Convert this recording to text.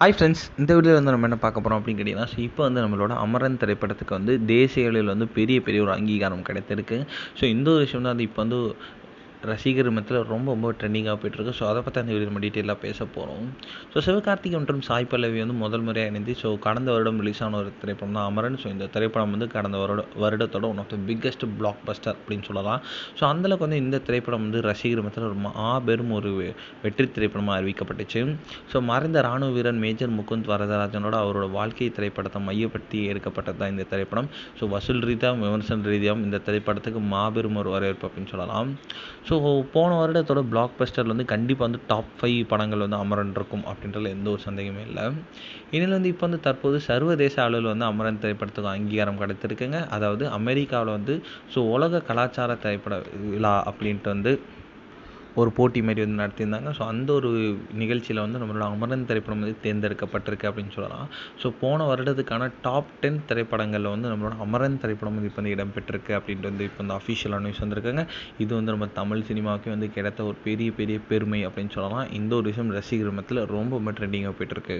Hi friends, இந்த வீடியோவில் வந்து நம்ம என்ன பார்க்க போகிறோம் அப்படின்னு கேட்டிங்கன்னா, இப்போ வந்து நம்மளோட அமரன் திரைப்படத்துக்கு வந்து தேசிய அளவில் வந்து பெரிய பெரிய ஒரு அங்கீகாரம் கிடைத்திருக்கு. ஸோ இந்த ஒரு விஷயம் தான் வந்து இப்போ வந்து ரசிகர் மத்தியில் ரொம்ப ரொம்ப ட்ரெண்டிங்காக போயிட்டுருக்கு. ஸோ அதை பற்றி அந்த வீடியோ நம்ம டீட்டெயிலாக பேச போகிறோம். ஸோ சிவகார்த்திகேயன் மற்றும் சாய் பல்லவி வந்து முதல் முறையாக இணைந்து கடந்த வருடம் ரிலீஸ் ஆன ஒரு திரைப்படம் தான் அமரன். ஸோ இந்த திரைப்படம் வந்து கடந்த வருடத்தோட one of the biggest blockbuster அப்படின்னு சொல்லலாம். ஸோ அந்தளவுக்கு வந்து இந்த திரைப்படம் வந்து ரசிகர் மத்தியில் ஒரு மாபெரும் ஒரு வெற்றி திரைப்படமாக அறிவிக்கப்பட்டுச்சு. ஸோ மறைந்த ராணுவ வீரன் மேஜர் முகுந்த் வரதராஜனோட அவரோட வாழ்க்கை திரைப்படத்தை மையப்படுத்தி எடுக்கப்பட்டது தான் இந்த திரைப்படம். ஸோ வசூல் ரீதியாகவும் விமர்சன ரீதியாகவும் இந்த திரைப்படத்துக்கு மாபெரும் ஒரு வரவேற்பு அப்படின்னு சொல்லலாம். ஸோ போன வருடத்தோட பிளாக் பஸ்டரில் வந்து கண்டிப்பாக வந்து டாப் 5 படங்கள் வந்து அமரன் இருக்கும் அப்படின்றதுல எந்த ஒரு சந்தேகமே இல்லை. இதில் வந்து இப்போ வந்து தற்போது சர்வதேச அளவில் வந்து அமரன் திரைப்படத்துக்கு அங்கீகாரம் கிடைத்திருக்குங்க. அதாவது அமெரிக்காவில் வந்து உலக கலாச்சார திரைப்பட விழா அப்படின்ட்டு வந்து ஒரு போட்டி மாதிரி வந்து நடத்தியிருந்தாங்க. ஸோ அந்த ஒரு நிகழ்ச்சியில் வந்து நம்மளோட அமரன் திரைப்படம் வந்து தேர்ந்தெடுக்கப்பட்டிருக்கு அப்படின்னு சொல்லலாம். ஸோ போன வருடத்துக்கான டாப் 10 திரைப்படங்களில் வந்து நம்மளோட அமரன் திரைப்படம் வந்து இப்போ வந்து இடம்பெற்றிருக்கு அப்படின்ட்டு வந்து இப்போ வந்து அஃபிஷியலாக நியூஸ் வந்திருக்காங்க. இது வந்து நம்ம தமிழ் சினிமாவுக்கு வந்து கிடைத்த ஒரு பெரிய பெரிய பெருமை அப்படின்னு சொல்லலாம். இந்த ஒரு விஷயம் ரசிகர் மத்தியில் ரொம்ப ரொம்ப ட்ரெண்டிங்காக போயிட்டுருக்கு.